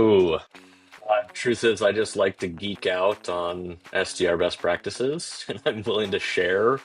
Ooh, truth is, I just like to geek out on SDR best practices, and I'm willing to share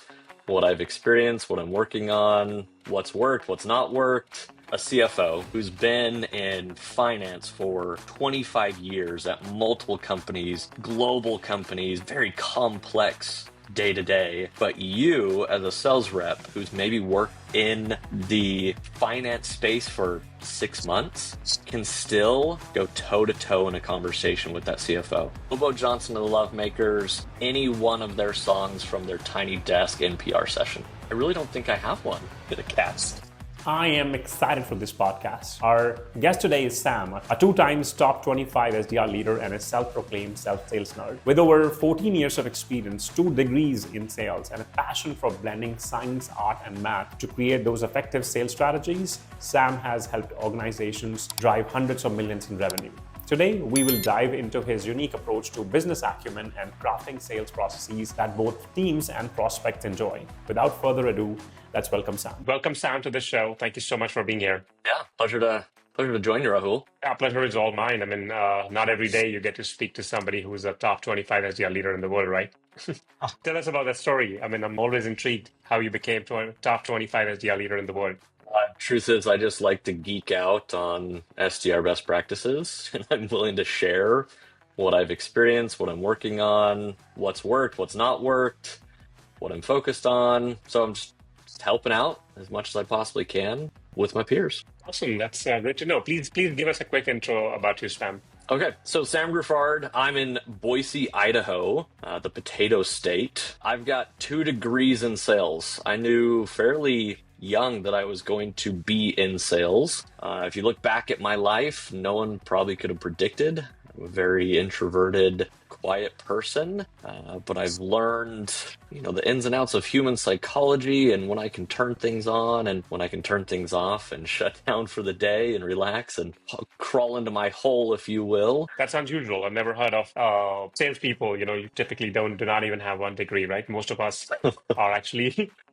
what I've experienced, what I'm working on, what's worked, what's not worked. A CFO who's been in finance for 25 years at multiple companies, global companies, very complex day to day. But you, as a sales rep who's maybe worked in the finance space for 6 months, can still go toe to toe in a conversation with that CFO. Bobo Johnson and the Lovemakers, any one of their songs from their tiny desk NPR session. I really don't think I have one in a cast. I am excited for this podcast. Our guest today is Sam, a 2 times top 25 SDR leader and a self-proclaimed self-sales nerd. With over 14 years of experience, 2 degrees in sales, and a passion for blending science, art, and math to create those effective sales strategies, Sam has helped organizations drive hundreds of millions in revenue. Today, we will dive into his unique approach to business acumen and crafting sales processes that both teams and prospects enjoy. Without further ado, let's welcome Sam. Welcome, Sam, to the show. Thank you so much for being here. Yeah, pleasure to join you, Rahul. Yeah, pleasure is all mine. I mean, not every day you get to speak to somebody who's a top 25 SDR leader in the world, right? Tell us about that story. I mean, I'm always intrigued how you became top 25 SDR leader in the world. Truth is, I just like to geek out on SDR best practices, and I'm willing to share what I've experienced, what I'm working on, what's worked, what's not worked, what I'm focused on. So I'm just helping out as much as I possibly can with my peers. Awesome. That's great to know. Please give us a quick intro about you, Sam. Okay, so Sam Griffard, I'm in Boise, Idaho, the potato state. I've got 2 degrees in sales. I knew fairly young that I was going to be in sales. If you look back at my life, no one probably could have predicted. I'm a very introverted, quiet person, but I've learned, the ins and outs of human psychology and when I can turn things on and when I can turn things off and shut down for the day and relax and crawl into my hole, if you will. That's unusual. I've never heard of salespeople. You typically do not even have 1 degree, right? Most of us are actually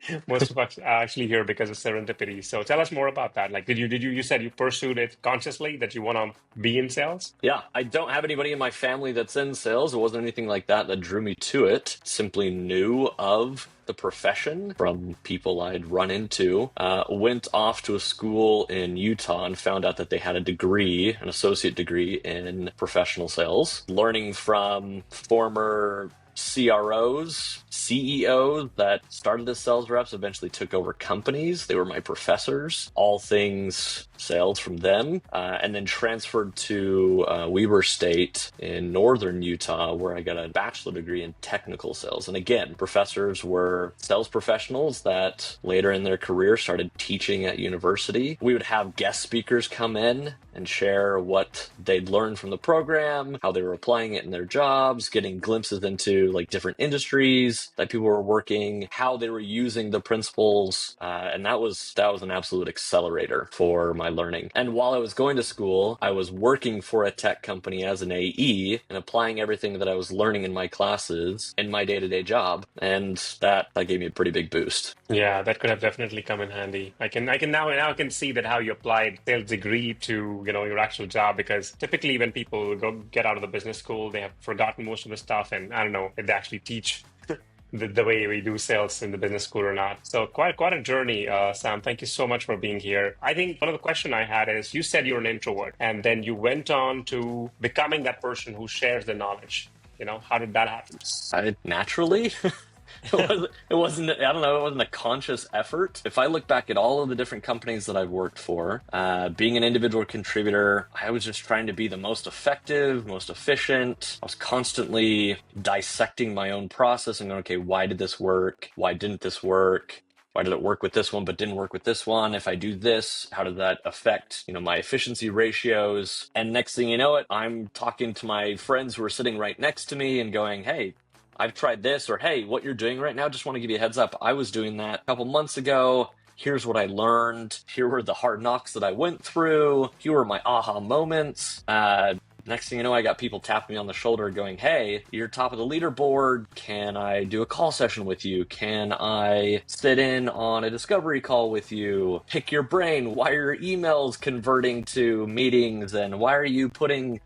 here because of serendipity. So tell us more about that. Like, you said you pursued it consciously, that you want to be in sales? Yeah, I don't have anybody in my family that's in sales. It wasn't anything like that drew me to it. Simply knew of the profession from people I'd run into. Went off to a school in Utah and found out that they had an associate degree in professional sales. Learning from former CROs, CEOs that started as sales reps, eventually took over companies. They were my professors, all things sales from them, and then transferred to Weber State in northern Utah, where I got a bachelor degree in technical sales. And again, professors were sales professionals that later in their career started teaching at university. We would have guest speakers come in and share what they'd learned from the program, how they were applying it in their jobs, getting glimpses into like different industries that people were working, how they were using the principles, and that was an absolute accelerator for my learning. And while I was going to school, I was working for a tech company as an AE and applying everything that I was learning in my classes in my day-to-day job, and that gave me a pretty big boost. Yeah, that could have definitely come in handy. I can now see that how you applied sales degree to your actual job, because typically when people get out of the business school, they have forgotten most of the stuff, and I don't know if they actually teach the way we do sales in the business school or not. So quite a journey, Sam. Thank you so much for being here. I think one of the questions I had is, you said you're an introvert, and then you went on to becoming that person who shares the knowledge. How did that happen? Naturally. It wasn't a conscious effort. If I look back at all of the different companies that I've worked for, being an individual contributor, I was just trying to be the most effective, most efficient. I was constantly dissecting my own process and going, okay, why did this work? Why didn't this work? Why did it work with this one but didn't work with this one? If I do this, how does that affect, my efficiency ratios? And next thing you know it, I'm talking to my friends who are sitting right next to me and going, hey, I've tried this, or hey, what you're doing right now, just want to give you a heads up. I was doing that a couple months ago. Here's what I learned. Here were the hard knocks that I went through. Here were my aha moments. Next thing you know, I got people tapping me on the shoulder going, hey, you're top of the leaderboard. Can I do a call session with you? Can I sit in on a discovery call with you? Pick your brain. Why are your emails converting to meetings? And why are you putting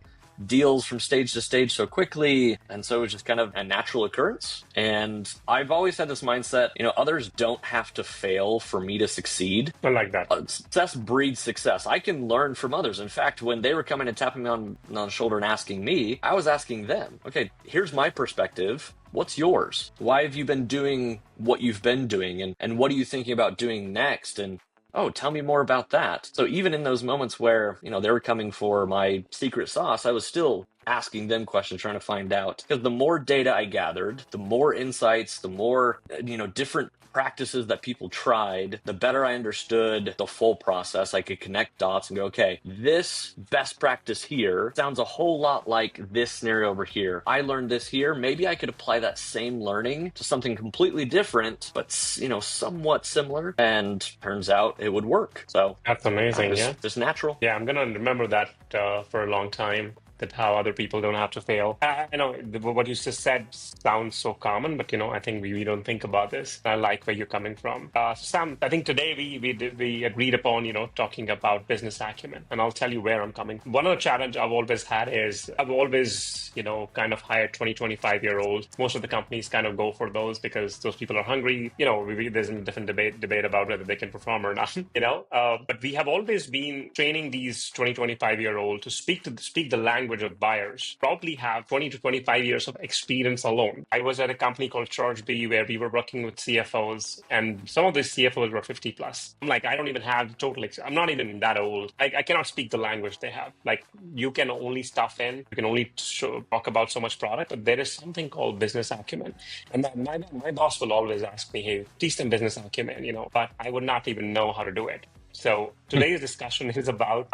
deals from stage to stage so quickly. And so it was just kind of a natural occurrence. And I've always had this mindset, others don't have to fail for me to succeed. I like that. Success breeds success. I can learn from others. In fact, when they were coming and tapping me on the shoulder and asking me, I was asking them, okay, here's my perspective. What's yours? Why have you been doing what you've been doing? And what are you thinking about doing next? And oh, tell me more about that. So even in those moments where, they were coming for my secret sauce, I was still asking them questions, trying to find out. Because the more data I gathered, the more insights, the more, different practices that people tried, the better I understood the full process. I could connect dots and go, okay, this best practice here sounds a whole lot like this scenario over here. I learned this here. Maybe I could apply that same learning to something completely different, but, somewhat similar. And turns out it would work. So that's amazing. Just natural. Yeah, I'm going to remember that for a long time. That how other people don't have to fail. I know what you just said sounds so common, but I think we don't think about this. I like where you're coming from. Sam, I think today we agreed upon talking about business acumen, and I'll tell you where I'm coming from. One of the challenge I've always had is I've always kind of hired 25-year-olds. Most of the companies kind of go for those because those people are hungry. There's a different debate about whether they can perform or not. But we have always been training these 25-year-olds to speak the language of buyers, probably have 20 to 25 years of experience alone. I was at a company called CHROs where we were working with CFOs, and some of these CFOs were 50 plus. I'm like, I don't even have I'm not even that old. I cannot speak the language they have. Like, you can only stuff in, you can only talk about so much product, but there is something called business acumen. And my boss will always ask me, hey, teach them business acumen, but I would not even know how to do it. So today's discussion is about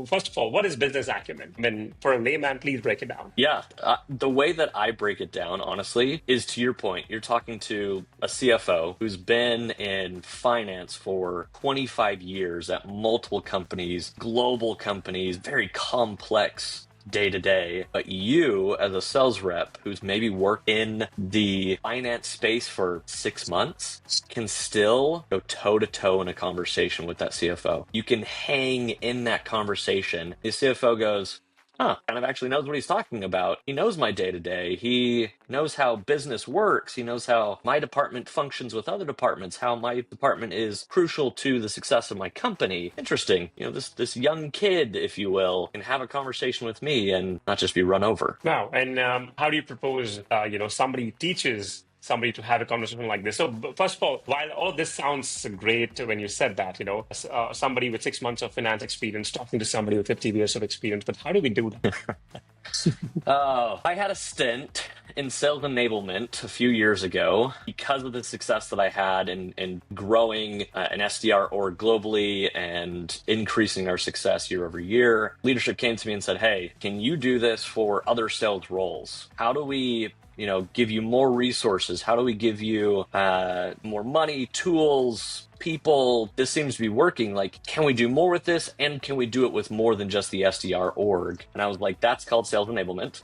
first of all, what is business acumen? I mean, for a layman, please break it down. Yeah. The way that I break it down, honestly, is to your point. You're talking to a CFO who's been in finance for 25 years at multiple companies, global companies, very complex day to day, but you as a sales rep who's maybe worked in the finance space for 6 months can still go toe to toe in a conversation with that CFO. You can hang in that conversation. The CFO goes, kind of actually knows what he's talking about. He knows my day-to-day. He knows how business works. He knows how my department functions with other departments, how my department is crucial to the success of my company. Interesting. This young kid, if you will, can have a conversation with me and not just be run over. Now, and how do you propose, somebody teaches somebody to have a conversation like this? So first of all, while all of this sounds great when you said that, somebody with 6 months of finance experience talking to somebody with 50 years of experience, but how do we do that? I had a stint in sales enablement a few years ago because of the success that I had in growing an SDR org globally and increasing our success year over year. Leadership came to me and said, hey, can you do this for other sales roles? How do we give you more resources? How do we give you more money, tools, people? This seems to be working. Like, can we do more with this? And can we do it with more than just the SDR org? And I was like, that's called sales enablement.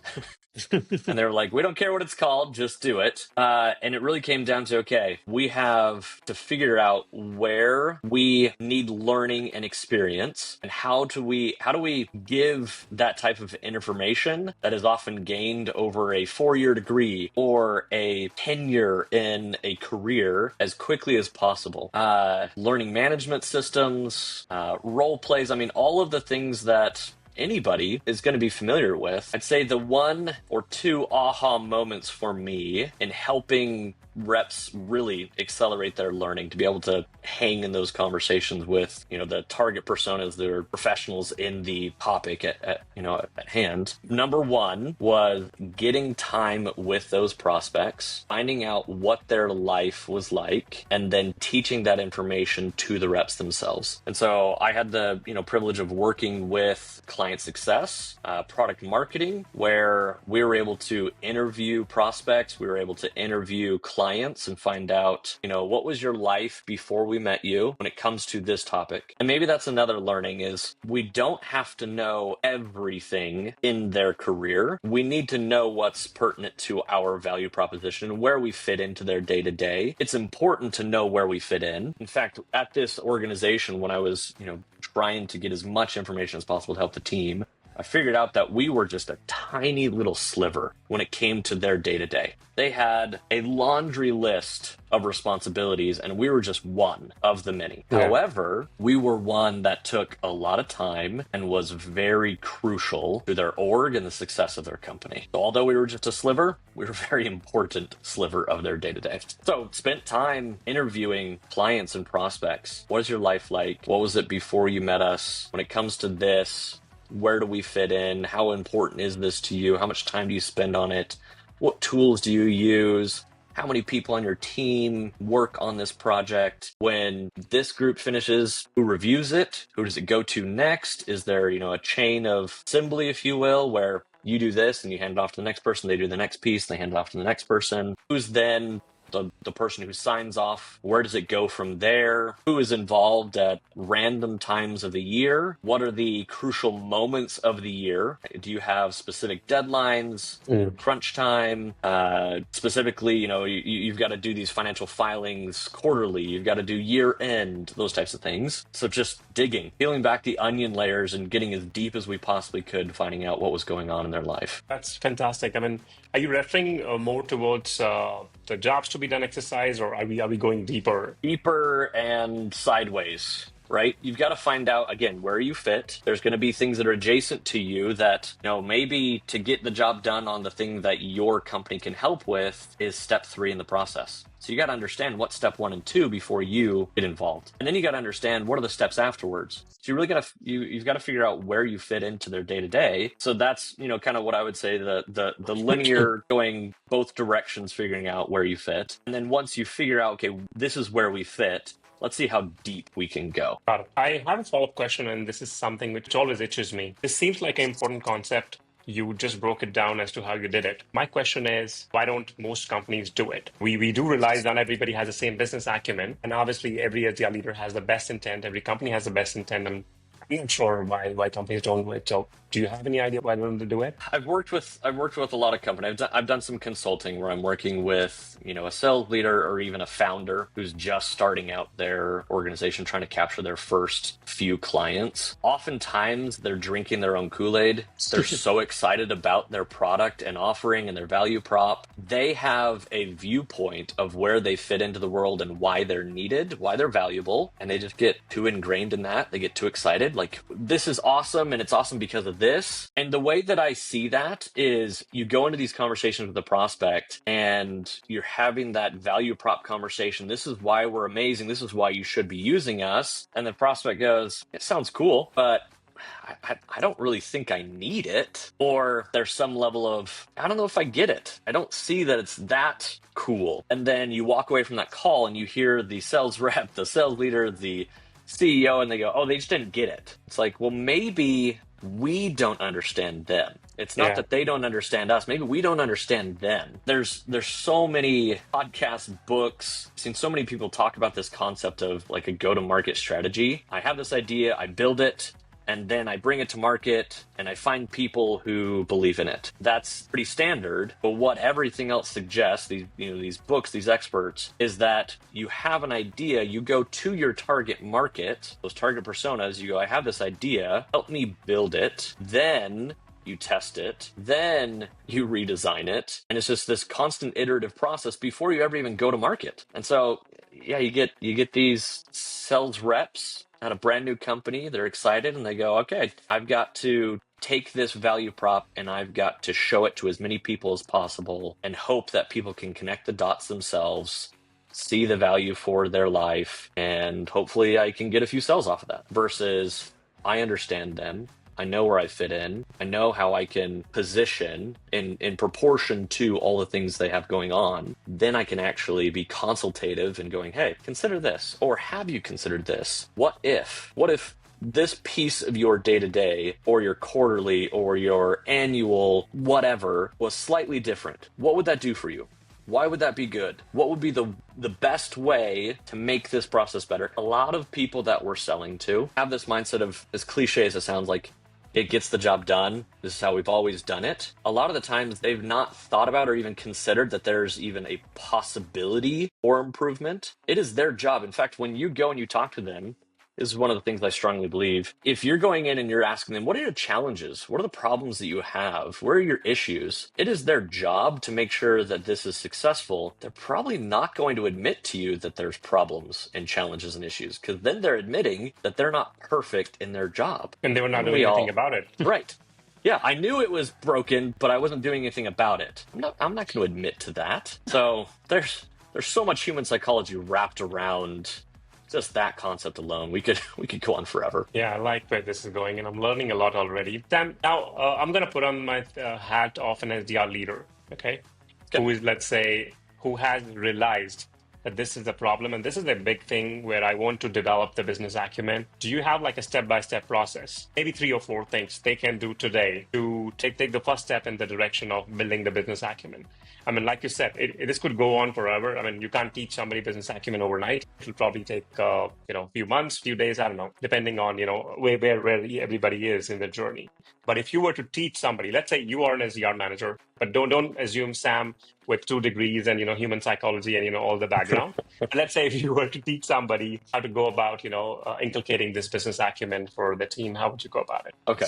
And they were like, we don't care what it's called, just do it. And it really came down to, okay, we have to figure out where we need learning and experience, and how do we give that type of information that is often gained over a 4-year degree or a tenure in a career as quickly as possible. Learning management systems, role plays, all of the things that anybody is going to be familiar with. I'd say the 1 or 2 aha moments for me in helping reps really accelerate their learning to be able to hang in those conversations with, the target personas, their professionals in the topic at hand. Number 1 was getting time with those prospects, finding out what their life was like, and then teaching that information to the reps themselves. And so I had the, privilege of working with client success, product marketing, where we were able to interview prospects. We were able to interview clients and find out, what was your life before we met you when it comes to this topic. And maybe that's another learning is we don't have to know everything in their career. We need to know what's pertinent to our value proposition and where we fit into their day to day. It's important to know where we fit in. In fact, at this organization, when I was, trying to get as much information as possible to help the team, I figured out that we were just a tiny little sliver when it came to their day-to-day. They had a laundry list of responsibilities, and we were just one of the many. Yeah. However, we were one that took a lot of time and was very crucial to their org and the success of their company. So although we were just a sliver, we were a very important sliver of their day-to-day. So spent time interviewing clients and prospects. What is your life like? What was it before you met us? When it comes to this, where do we fit in? How important is this to you? How much time do you spend on it? What tools do you use? How many people on your team work on this project? When this group finishes, who reviews it? Who does it go to next? Is there, a chain of assembly, if you will, where you do this and you hand it off to the next person, they do the next piece, they hand it off to the next person? Who's then the person who signs off? Where does it go from there? Who is involved at random times of the year? What are the crucial moments of the year? Do you have specific deadlines, crunch time? Specifically, you've got to do these financial filings quarterly. You've got to do year end, those types of things. So just digging, peeling back the onion layers and getting as deep as we possibly could, finding out what was going on in their life. That's fantastic. I mean, are you referring more towards the jobs to be done exercise, or are we going deeper? Deeper and sideways, right? You've got to find out, again, where you fit. There's going to be things that are adjacent to you that, maybe to get the job done on the thing that your company can help with is step 3 in the process. So you got to understand what step 1 and 2 before you get involved. And then you got to understand what are the steps afterwards. So you really got to, you've got to figure out where you fit into their day to day. So that's, kind of what I would say, the linear going both directions, figuring out where you fit. And then once you figure out, okay, this is where we fit, let's see how deep we can go. Got it. I have a follow-up question, and this is something which always itches me. This seems like an important concept. You just broke it down as to how you did it. My question is, why don't most companies do it? We do realize not everybody has the same business acumen, and obviously every SDR leader has the best intent. Every company has the best intent, and I'm not sure why companies don't do it. So do you have any idea why they don't do it? I've worked with a lot of companies. I've done some consulting where I'm working with, a sales leader or even a founder who's just starting out their organization, trying to capture their first few clients. Oftentimes they're drinking their own Kool-Aid. They're so excited about their product and offering and their value prop. They have a viewpoint of where they fit into the world and why they're needed, why they're valuable. And they just get too ingrained in that. They get too excited. Like, this is awesome, and it's awesome because of this. And the way that I see that is you go into these conversations with the prospect and you're having that value prop conversation. This is why we're amazing. This is why you should be using us. And the prospect goes, it sounds cool, but I don't really think I need it. Or there's some level of, I don't know if I get it. I don't see that it's that cool. And then you walk away from that call and you hear the sales rep, the sales leader, the CEO, and they go, oh, they just didn't get it. It's like, well, maybe we don't understand them. It's not that they don't understand us. Maybe we don't understand them. There's so many podcasts, books. I've seen so many people talk about this concept of like a go-to-market strategy. I have this idea, I build it, and then I bring it to market and I find people who believe in it. That's pretty standard. But what everything else suggests, these books, these experts, is that you have an idea, you go to your target market, those target personas, you go, I have this idea, help me build it. Then you test it, then you redesign it. And it's just this constant iterative process before you ever even go to market. And so, you get these sales reps at a brand new company. They're excited and they go, okay, I've got to take this value prop and I've got to show it to as many people as possible and hope that people can connect the dots themselves, see the value for their life, and hopefully I can get a few sales off of that. Versus, I understand them. I know where I fit in. I know how I can position in proportion to all the things they have going on. Then I can actually be consultative and going, hey, consider this. Or have you considered this? What if this piece of your day-to-day or your quarterly or your annual whatever was slightly different? What would that do for you? Why would that be good? What would be the best way to make this process better? A lot of people that we're selling to have this mindset of, as cliche as it sounds, like, it gets the job done. This is how we've always done it. A lot of the times they've not thought about or even considered that there's even a possibility for improvement. It is their job. In fact, when you go and you talk to them, is one of the things I strongly believe. If you're going in and you're asking them, what are your challenges? What are the problems that you have? Where are your issues? It is their job to make sure that this is successful. They're probably not going to admit to you that there's problems and challenges and issues, because then they're admitting that they're not perfect in their job. And they were not doing anything about it. Right. Yeah, I knew it was broken, but I wasn't doing anything about it. I'm not going to admit to that. So there's so much human psychology wrapped around just that concept alone. We could go on forever. Yeah, I like where this is going, and I'm learning a lot already. Now, I'm going to put on my hat of an SDR leader, okay? Who is, let's say, who has realized that this is the problem, and this is a big thing where I want to develop the business acumen. Do you have like a step-by-step process, maybe 3 or 4 things they can do today to take the first step in the direction of building the business acumen? I mean, like you said, this could go on forever. I mean, you can't teach somebody business acumen overnight. It'll probably take a few months, few days, I don't know, depending on where everybody is in the journey. But if you were to teach somebody, let's say you are an SDR manager, but don't assume Sam with 2 degrees and human psychology and all the background. Let's say if you were to teach somebody how to go about inculcating this business acumen for the team, how would you go about it? Okay.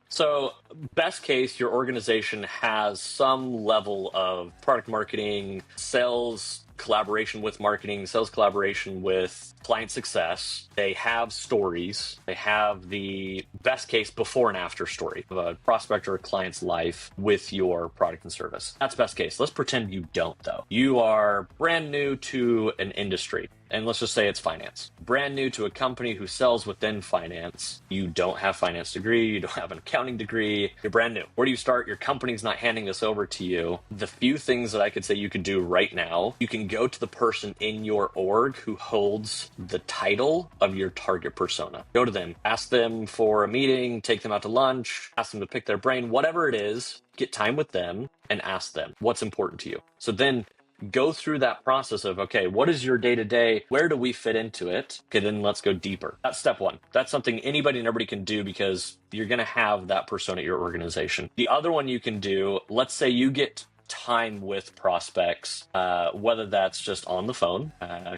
So best case, your organization has some level of product marketing, sales collaboration with marketing, sales collaboration with client success. They have stories. They have the best case before and after story of a prospect or a client's life with your product and service. That's best case. Let's pretend you don't, though. You are brand new to an industry. And let's just say it's finance. Brand new to a company who sells within finance. You don't have a finance degree. You don't have an accounting degree. You're brand new. Where do you start? Your company's not handing this over to you. The few things that I could say you could do right now, you can go to the person in your org who holds the title of your target persona. Go to them, ask them for a meeting, take them out to lunch, ask them to pick their brain, whatever it is, get time with them and ask them what's important to you. So then go through that process of, okay, what is your day-to-day? Where do we fit into it? Okay, then let's go deeper. That's step 1. That's something anybody and everybody can do because you're going to have that persona at your organization. The other one you can do, let's say you get time with prospects, whether that's just on the phone,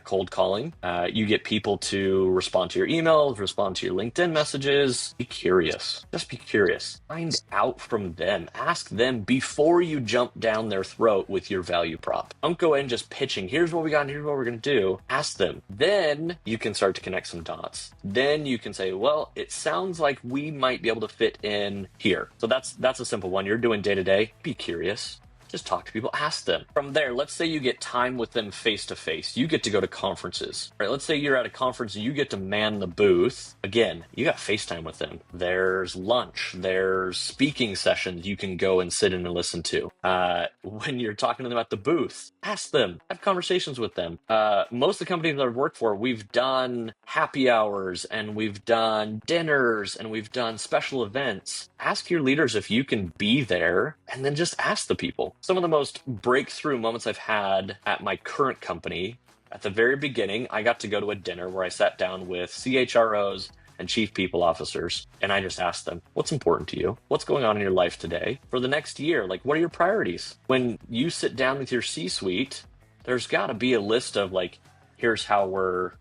cold calling, you get people to respond to your emails, respond to your LinkedIn messages. Be curious. Just be curious. Find out from them. Ask them before you jump down their throat with your value prop. Don't go in just pitching, here's what we got and here's what we're going to do. Ask them. Then you can start to connect some dots. Then you can say, well, it sounds like we might be able to fit in here. So that's a simple one. You're doing day-to-day. Be curious. Just talk to people, ask them. From there, let's say you get time with them face to face. You get to go to conferences, right? Let's say you're at a conference and you get to man the booth. Again, you got FaceTime with them. There's lunch, there's speaking sessions you can go and sit in and listen to. When you're talking to them at the booth, ask them, have conversations with them. Most of the companies that I've worked for, we've done happy hours and we've done dinners and we've done special events. Ask your leaders if you can be there and then just ask the people. Some of the most breakthrough moments I've had at my current company, at the very beginning, I got to go to a dinner where I sat down with CHROs and chief people officers, and I just asked them, what's important to you? What's going on in your life today? For the next year, like, what are your priorities? When you sit down with your C-suite, there's got to be a list of, like, here's how we're,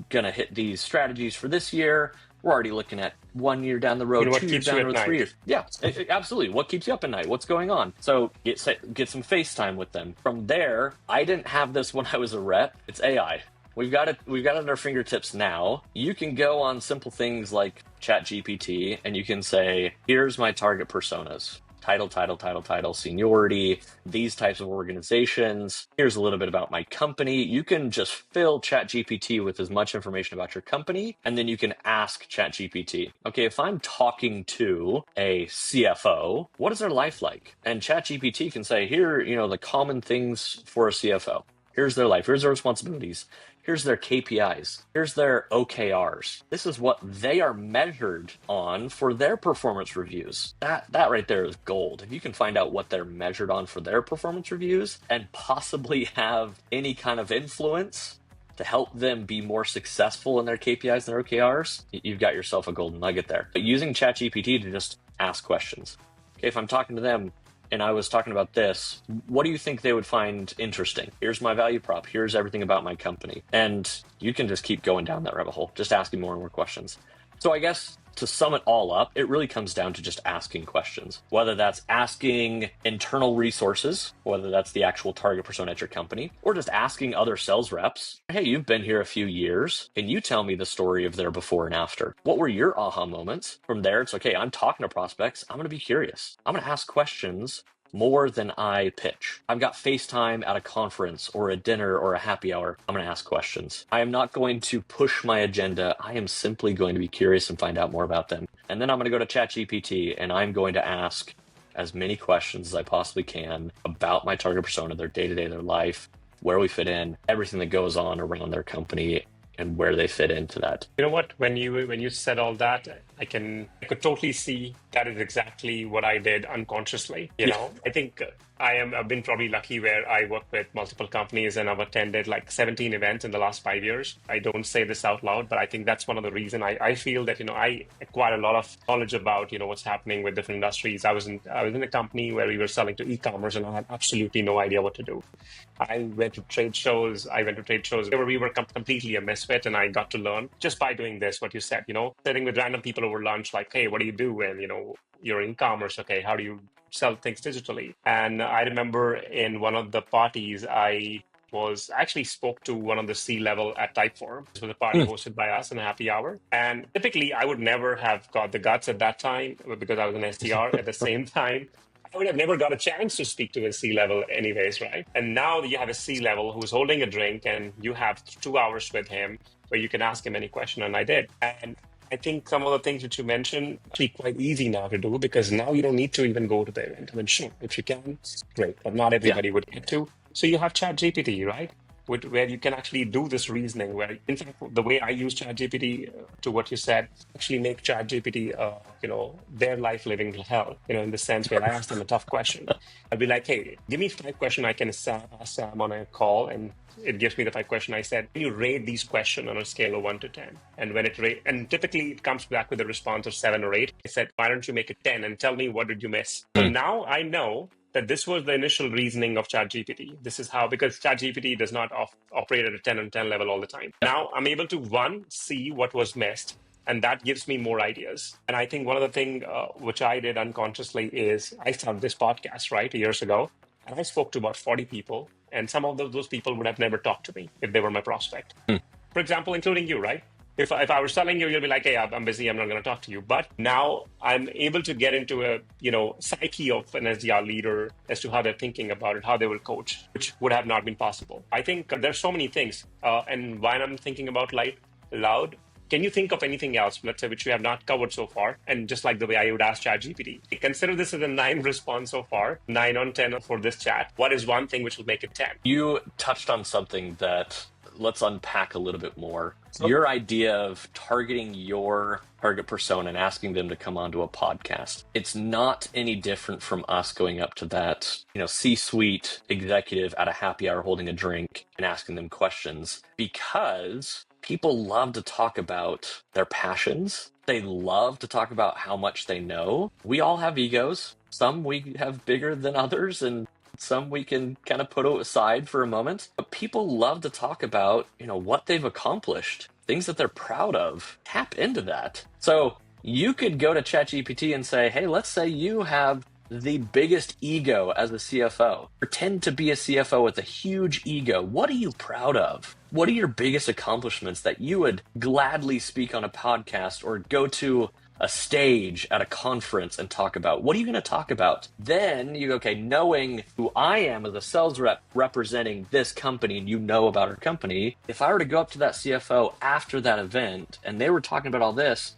going to hit these strategies for this year. We're already looking at 1 year down the road, 2 years down the road, 3 years. Yeah, absolutely. What keeps you up at night? What's going on? So get some FaceTime with them. From there, I didn't have this when I was a rep. It's AI. We've got it at our fingertips now. You can go on simple things like ChatGPT and you can say, here's my target personas. Title, seniority, these types of organizations. Here's a little bit about my company. You can just fill ChatGPT with as much information about your company, and then you can ask ChatGPT, okay, if I'm talking to a CFO, what is their life like? And ChatGPT can say, here, the common things for a CFO. Here's their life. Here's their responsibilities. Here's their KPIs. Here's their OKRs. This is what they are measured on for their performance reviews. That right there is gold. If you can find out what they're measured on for their performance reviews and possibly have any kind of influence to help them be more successful in their KPIs and their OKRs, you've got yourself a golden nugget there. But using ChatGPT to just ask questions. Okay, if I'm talking to them, and I was talking about this, what do you think they would find interesting? Here's my value prop. Here's everything about my company. And you can just keep going down that rabbit hole, just asking more and more questions. So I guess to sum it all up, it really comes down to just asking questions, whether that's asking internal resources, whether that's the actual target persona at your company, or just asking other sales reps, hey, you've been here a few years. Can you tell me the story of their before and after? What were your aha moments? From there, it's okay, I'm talking to prospects. I'm going to be curious. I'm going to ask questions more than I pitch. I've got FaceTime at a conference or a dinner or a happy hour. I'm going to ask questions. I am not going to push my agenda. I am simply going to be curious and find out more about them. And then I'm going to go to ChatGPT and I'm going to ask as many questions as I possibly can about my target persona, their day-to-day, their life, where we fit in, everything that goes on around their company, and where they fit into that. You know what? When you said all that, I could totally see that is exactly what I did unconsciously. I think I've been probably lucky where I work with multiple companies and I've attended like 17 events in the last 5 years. I don't say this out loud, but I think that's one of the reasons I feel that, I acquire a lot of knowledge about, what's happening with different industries. I was in a company where we were selling to e-commerce and I had absolutely no idea what to do. I went to trade shows where we were completely a misfit, and I got to learn just by doing this, what you said, sitting with random people over lunch, like, hey, what do you do? And, you're in commerce. Okay, how do you sell things digitally? And I remember in one of the parties, I actually spoke to one of the C-level at Typeform. This was a party hosted by us in a happy hour. And typically, I would never have got the guts at that time because I was an SDR. At the same time, I would have never got a chance to speak to a C-level anyways, right? And now you have a C-level who's holding a drink and you have 2 hours with him where you can ask him any question, and I did. And I think some of the things which you mentioned are actually quite easy now to do because now you don't need to even go to the event. I mean, sure, if you can, great, but not everybody would get to. So you have ChatGPT, right? Where you can actually do this reasoning, where in fact the way I use ChatGPT to what you said, actually make ChatGPT their life living hell, in the sense where I ask them a tough question. I'd be like, hey, give me 5 questions I can ask Sam on a call, and it gives me the 5 questions. I said, can you rate these questions on a scale of 1 to 10? And when and typically it comes back with a response of 7 or 8. I said, why don't you make it 10 and tell me what did you miss? So now I know that this was the initial reasoning of ChatGPT. This is how, because ChatGPT does not operate at a 10 on 10 level all the time. Now I'm able to, one, see what was missed, and that gives me more ideas. And I think one of the things which I did unconsciously is I started this podcast, right, years ago, and I spoke to about 40 people, and some of those people would have never talked to me if they were my prospect. For example, including you, right? If I were selling you, you'll be like, hey, I'm busy, I'm not going to talk to you. But now I'm able to get into a, psyche of an SDR leader as to how they're thinking about it, how they will coach, which would have not been possible. I think there's so many things. And while I'm thinking about loud, can you think of anything else, let's say, which we have not covered so far? And just like the way I would ask ChatGPT, consider this as a 9 response so far, 9 on 10 for this chat. What is one thing which will make it 10? You touched on something that let's unpack a little bit more. Your idea of targeting your target persona and asking them to come onto a podcast. It's not any different from us going up to that, C-suite executive at a happy hour holding a drink and asking them questions, because people love to talk about their passions. They love to talk about how much they know. We all have egos. Some we have bigger than others, and some we can kind of put aside for a moment. But people love to talk about, what they've accomplished, things that they're proud of. Tap into that. So you could go to ChatGPT and say, hey, let's say you have the biggest ego as a CFO. Pretend to be a CFO with a huge ego. What are you proud of? What are your biggest accomplishments that you would gladly speak on a podcast or go to a stage at a conference and talk about? What are you going to talk about? Then you go, okay, knowing who I am as a sales rep representing this company, and about our company, if I were to go up to that CFO after that event and they were talking about all this,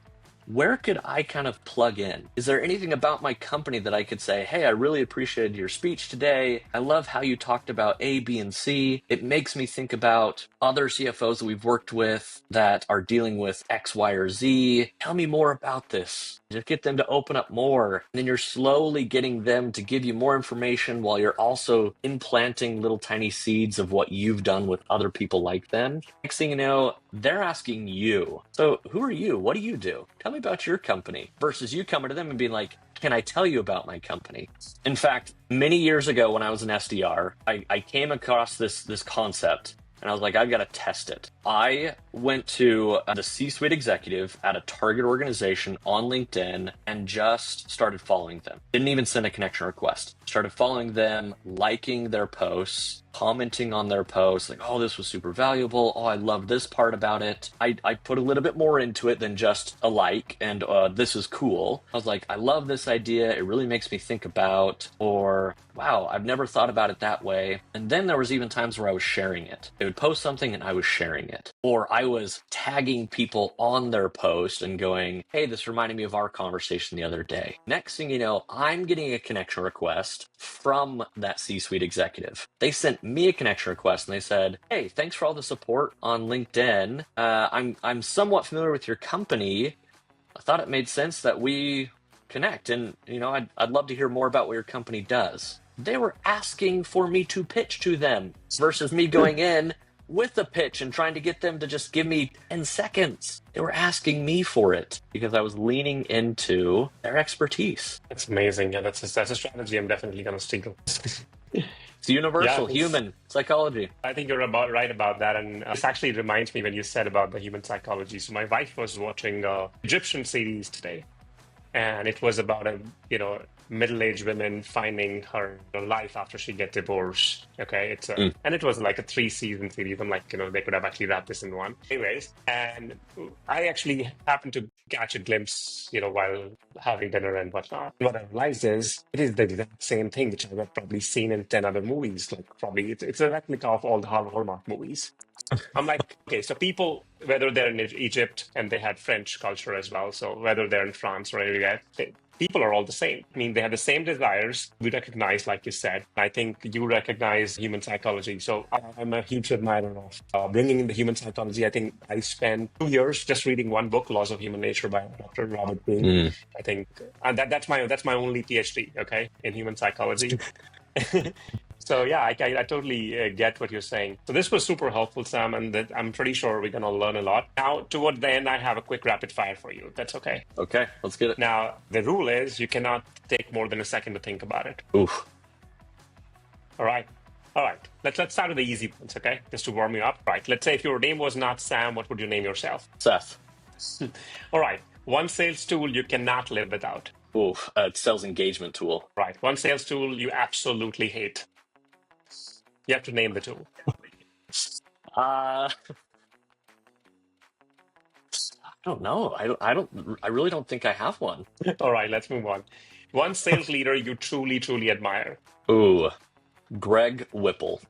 where could I kind of plug in? Is there anything about my company that I could say, hey, I really appreciated your speech today. I love how you talked about A, B, and C. It makes me think about other CFOs that we've worked with that are dealing with X, Y, or Z. Tell me more about this. Just get them to open up more. And then you're slowly getting them to give you more information while you're also implanting little tiny seeds of what you've done with other people like them. Next thing you know, they're asking you, so who are you? What do you do? Tell me about your company. Versus you coming to them and being like, can I tell you about my company? In fact, many years ago when I was an SDR, I came across this concept. And I was like, I've got to test it. I went to the C-suite executive at a target organization on LinkedIn and just started following them. Didn't even send a connection request. Started following them, liking their posts, commenting on their posts, like, oh, this was super valuable. Oh, I love this part about it. I put a little bit more into it than just a like and this is cool. I was like, I love this idea. It really makes me think about, or wow, I've never thought about it that way. And then there was even times where I was sharing it. They would post something and I was sharing it. Or I was tagging people on their post and going, hey, this reminded me of our conversation the other day. Next thing you know, I'm getting a connection request from that C-suite executive. They sent me a connection request and they said, hey, thanks for all the support on LinkedIn. I'm somewhat familiar with your company. I thought it made sense that we connect, and I'd love to hear more about what your company does. They were asking for me to pitch to them versus me going in with a pitch and trying to get them to just give me 10 seconds. They were asking me for it because I was leaning into their expertise. That's amazing. Yeah, that's a strategy I'm definitely going to steal. It's universal, human psychology. I think you're right about that. And this actually reminds me when you said about the human psychology. So my wife was watching Egyptian series today. And it was about middle-aged women finding her life after she gets divorced. Okay, and it was like a 3-season series. I'm like, they could have actually wrapped this in one. Anyways, and I actually happened to catch a glimpse, while having dinner and whatnot. What I realized is it is the exact same thing which I've probably seen in 10 other movies. Like probably it's a replica of all the Hallmark movies. I'm like, okay, so people, whether they're in Egypt and they had French culture as well, so whether they're in France or anywhere, people are all the same. I mean, they have the same desires. We recognize, like you said. I think you recognize human psychology. So I'm a huge admirer of bringing in the human psychology. I think I spent 2 years just reading one book, Laws of Human Nature by Dr. Robert Greene. I think, and that's my only PhD, okay, in human psychology. So yeah, I totally get what you're saying. So this was super helpful, Sam, and I'm pretty sure we're going to learn a lot. Now, toward the end, I have a quick rapid fire for you. That's okay? Okay, let's get it. Now, the rule is you cannot take more than a second to think about it. Oof. All right. Let's start with the easy ones, okay? Just to warm you up. Right. Let's say if your name was not Sam, what would you name yourself? Seth. All right. One sales tool you cannot live without. Oof. Sales engagement tool. Right. One sales tool you absolutely hate. You have to name the tool. I don't know. I really don't think I have one. All right, let's move on. One sales leader you truly, truly admire. Ooh, Greg Whipple.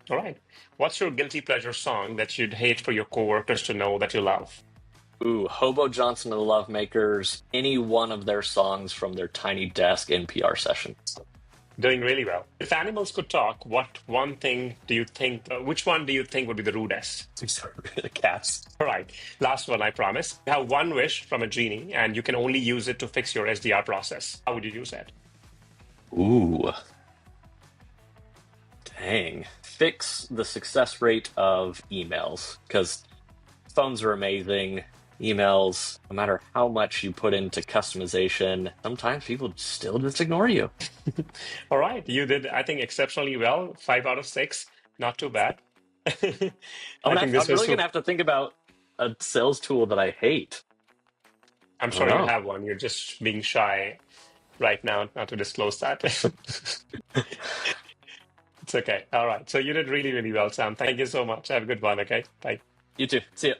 All right. What's your guilty pleasure song that you'd hate for your coworkers to know that you love? Ooh, Hobo Johnson and the Lovemakers. Any one of their songs from their Tiny Desk NPR session. Doing really well. If animals could talk, which one do you think would be the rudest? The cats. All right. Last one, I promise. You have one wish from a genie, and you can only use it to fix your SDR process. How would you use it? Ooh. Dang. Fix the success rate of emails, because phones are amazing. Emails, no matter how much you put into customization, sometimes people still just ignore you. All right. You did, I think, exceptionally well. 5 out of 6. Not too bad. I'm really going to have to think about a sales tool that I hate. I'm sure you have one. You're just being shy right now not to disclose that. It's okay. All right. So you did really, really well, Sam. Thank you so much. Have a good one. Okay. Bye. You too. See ya.